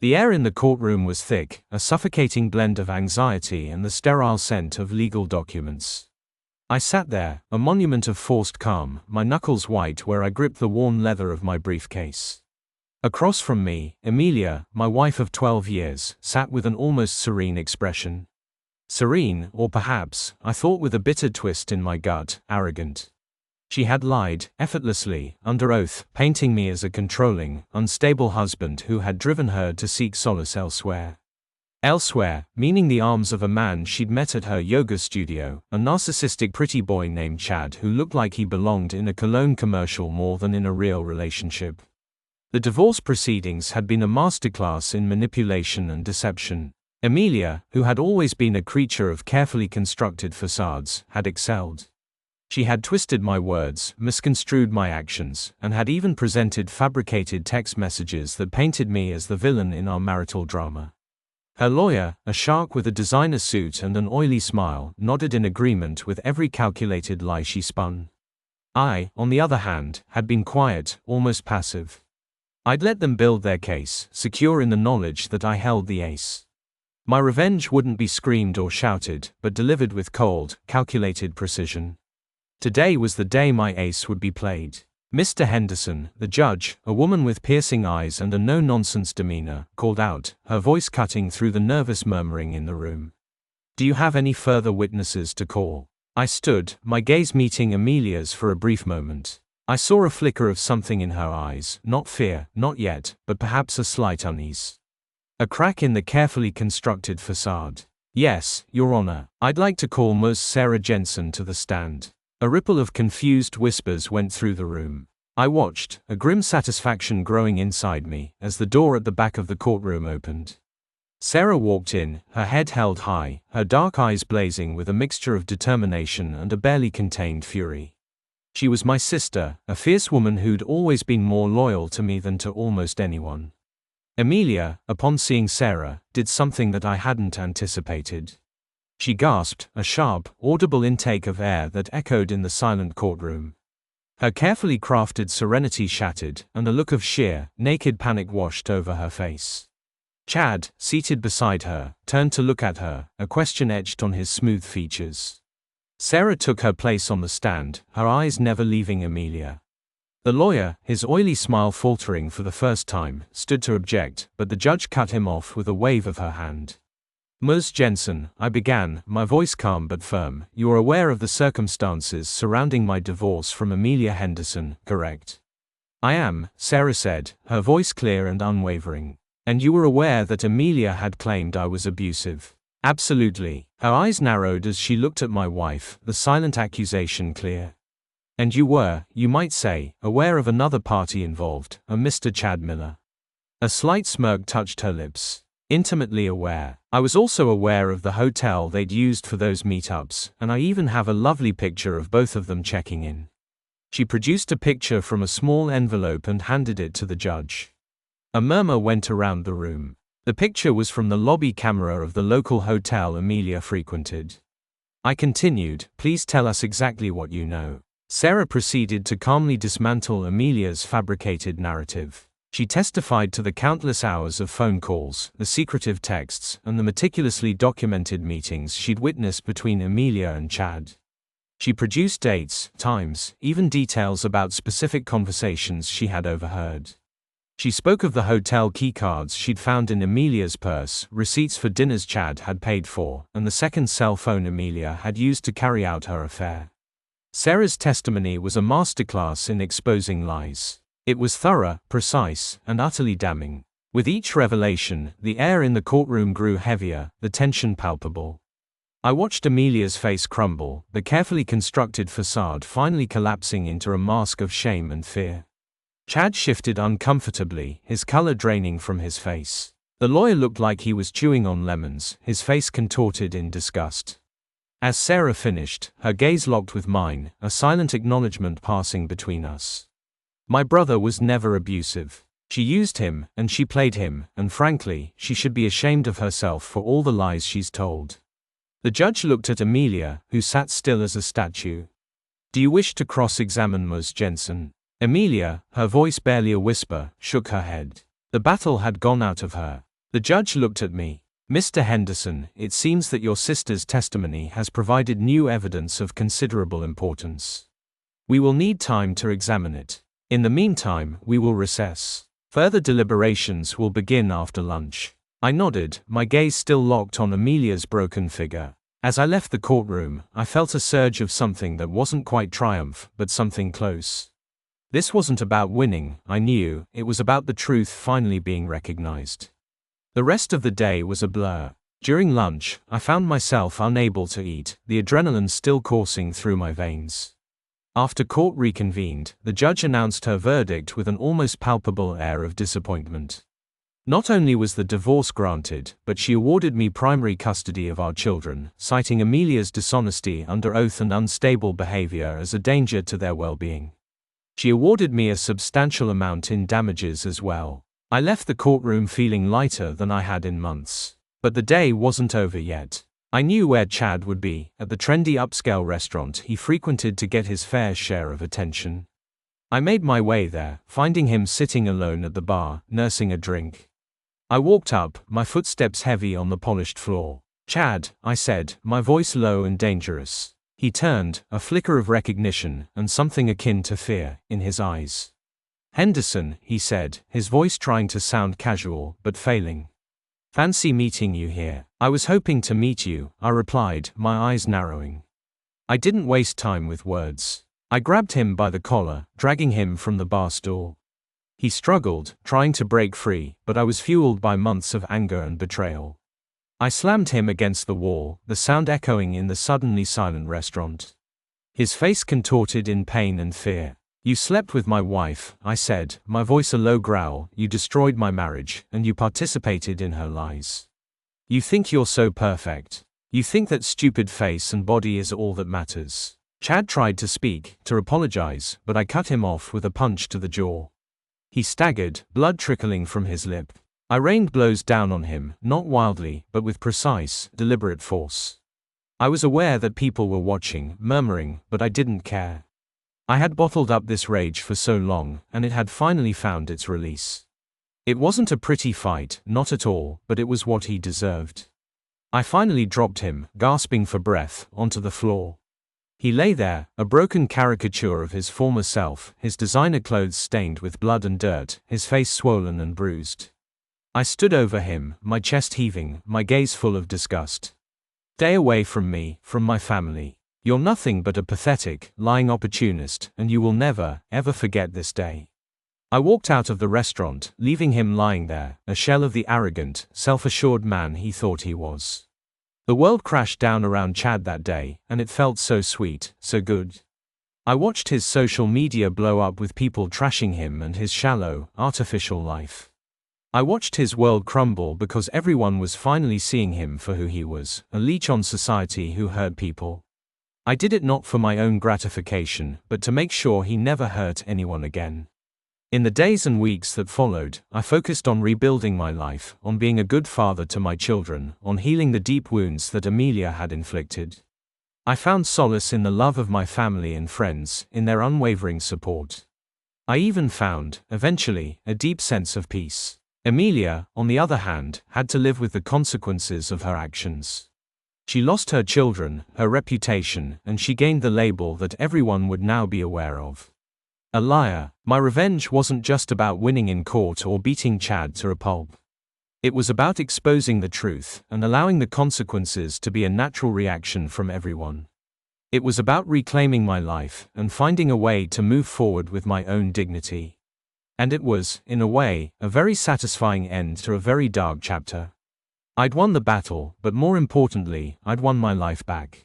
The air in the courtroom was thick, a suffocating blend of anxiety and the sterile scent of legal documents. I sat there, a monument of forced calm, my knuckles white where I gripped the worn leather of my briefcase. Across from me, Amelia, my wife of 12 years, sat with an almost serene expression. Serene, or perhaps, I thought with a bitter twist in my gut, arrogant. She had lied, effortlessly, under oath, painting me as a controlling, unstable husband who had driven her to seek solace elsewhere. Elsewhere, meaning the arms of a man she'd met at her yoga studio, a narcissistic pretty boy named Chad who looked like he belonged in a cologne commercial more than in a real relationship. The divorce proceedings had been a masterclass in manipulation and deception. Amelia, who had always been a creature of carefully constructed facades, had excelled. She had twisted my words, misconstrued my actions, and had even presented fabricated text messages that painted me as the villain in our marital drama. Her lawyer, a shark with a designer suit and an oily smile, nodded in agreement with every calculated lie she spun. I, on the other hand, had been quiet, almost passive. I'd let them build their case, secure in the knowledge that I held the ace. My revenge wouldn't be screamed or shouted, but delivered with cold, calculated precision. Today was the day my ace would be played. Mr. Henderson, the judge, a woman with piercing eyes and a no-nonsense demeanor, called out, her voice cutting through the nervous murmuring in the room. Do you have any further witnesses to call? I stood, my gaze meeting Amelia's for a brief moment. I saw a flicker of something in her eyes, not fear, not yet, but perhaps a slight unease. A crack in the carefully constructed facade. Yes, Your Honor, I'd like to call Ms. Sarah Jensen to the stand. A ripple of confused whispers went through the room. I watched, a grim satisfaction growing inside me, as the door at the back of the courtroom opened. Sarah walked in, her head held high, her dark eyes blazing with a mixture of determination and a barely contained fury. She was my sister, a fierce woman who'd always been more loyal to me than to almost anyone. Amelia, upon seeing Sarah, did something that I hadn't anticipated. She gasped, a sharp, audible intake of air that echoed in the silent courtroom. Her carefully crafted serenity shattered, and a look of sheer, naked panic washed over her face. Chad, seated beside her, turned to look at her, a question etched on his smooth features. Sarah took her place on the stand, her eyes never leaving Amelia. The lawyer, his oily smile faltering for the first time, stood to object, but the judge cut him off with a wave of her hand. Ms. Jensen, I began, my voice calm but firm, you are aware of the circumstances surrounding my divorce from Amelia Henderson, correct? I am, Sarah said, her voice clear and unwavering. And you were aware that Amelia had claimed I was abusive? Absolutely. Her eyes narrowed as she looked at my wife, the silent accusation clear. And you were, you might say, aware of another party involved, a Mr. Chad Miller. A slight smirk touched her lips. Intimately aware. I was also aware of the hotel they'd used for those meetups, and I even have a lovely picture of both of them checking in. She produced a picture from a small envelope and handed it to the judge. A murmur went around the room. The picture was from the lobby camera of the local hotel Amelia frequented. I continued, please tell us exactly what you know. Sarah proceeded to calmly dismantle Amelia's fabricated narrative. She testified to the countless hours of phone calls, the secretive texts, and the meticulously documented meetings she'd witnessed between Amelia and Chad. She produced dates, times, even details about specific conversations she had overheard. She spoke of the hotel keycards she'd found in Amelia's purse, receipts for dinners Chad had paid for, and the second cell phone Amelia had used to carry out her affair. Sarah's testimony was a masterclass in exposing lies. It was thorough, precise, and utterly damning. With each revelation, the air in the courtroom grew heavier, the tension palpable. I watched Amelia's face crumble, the carefully constructed facade finally collapsing into a mask of shame and fear. Chad shifted uncomfortably, his color draining from his face. The lawyer looked like he was chewing on lemons, his face contorted in disgust. As Sarah finished, her gaze locked with mine, a silent acknowledgement passing between us. My brother was never abusive. She used him, and she played him, and frankly, she should be ashamed of herself for all the lies she's told. The judge looked at Amelia, who sat still as a statue. Do you wish to cross-examine Ms. Jensen? Amelia, her voice barely a whisper, shook her head. The battle had gone out of her. The judge looked at me. Mr. Henderson, it seems that your sister's testimony has provided new evidence of considerable importance. We will need time to examine it. In the meantime, we will recess. Further deliberations will begin after lunch. I nodded, my gaze still locked on Amelia's broken figure. As I left the courtroom, I felt a surge of something that wasn't quite triumph, but something close. This wasn't about winning, I knew, it was about the truth finally being recognized. The rest of the day was a blur. During lunch, I found myself unable to eat, the adrenaline still coursing through my veins. After court reconvened, the judge announced her verdict with an almost palpable air of disappointment. Not only was the divorce granted, but she awarded me primary custody of our children, citing Amelia's dishonesty under oath and unstable behavior as a danger to their well-being. She awarded me a substantial amount in damages as well. I left the courtroom feeling lighter than I had in months. But the day wasn't over yet. I knew where Chad would be, at the trendy upscale restaurant he frequented to get his fair share of attention. I made my way there, finding him sitting alone at the bar, nursing a drink. I walked up, my footsteps heavy on the polished floor. "Chad," I said, my voice low and dangerous. He turned, a flicker of recognition, and something akin to fear, in his eyes. "Henderson," he said, his voice trying to sound casual, but failing. "Fancy meeting you here." "I was hoping to meet you," I replied, my eyes narrowing. I didn't waste time with words. I grabbed him by the collar, dragging him from the bar stool. He struggled, trying to break free, but I was fueled by months of anger and betrayal. I slammed him against the wall, the sound echoing in the suddenly silent restaurant. His face contorted in pain and fear. "You slept with my wife," I said, my voice a low growl. "You destroyed my marriage, and you participated in her lies. You think you're so perfect. You think that stupid face and body is all that matters." Chad tried to speak, to apologize, but I cut him off with a punch to the jaw. He staggered, blood trickling from his lip. I rained blows down on him, not wildly, but with precise, deliberate force. I was aware that people were watching, murmuring, but I didn't care. I had bottled up this rage for so long, and it had finally found its release. It wasn't a pretty fight, not at all, but it was what he deserved. I finally dropped him, gasping for breath, onto the floor. He lay there, a broken caricature of his former self, his designer clothes stained with blood and dirt, his face swollen and bruised. I stood over him, my chest heaving, my gaze full of disgust. "Stay away from me, from my family. You're nothing but a pathetic, lying opportunist, and you will never, ever forget this day." I walked out of the restaurant, leaving him lying there, a shell of the arrogant, self-assured man he thought he was. The world crashed down around Chad that day, and it felt so sweet, so good. I watched his social media blow up with people trashing him and his shallow, artificial life. I watched his world crumble because everyone was finally seeing him for who he was, a leech on society who hurt people. I did it not for my own gratification, but to make sure he never hurt anyone again. In the days and weeks that followed, I focused on rebuilding my life, on being a good father to my children, on healing the deep wounds that Amelia had inflicted. I found solace in the love of my family and friends, in their unwavering support. I even found, eventually, a deep sense of peace. Amelia, on the other hand, had to live with the consequences of her actions. She lost her children, her reputation, and she gained the label that everyone would now be aware of. A liar. My revenge wasn't just about winning in court or beating Chad to a pulp. It was about exposing the truth, and allowing the consequences to be a natural reaction from everyone. It was about reclaiming my life, and finding a way to move forward with my own dignity. And it was, in a way, a very satisfying end to a very dark chapter. I'd won the battle, but more importantly, I'd won my life back.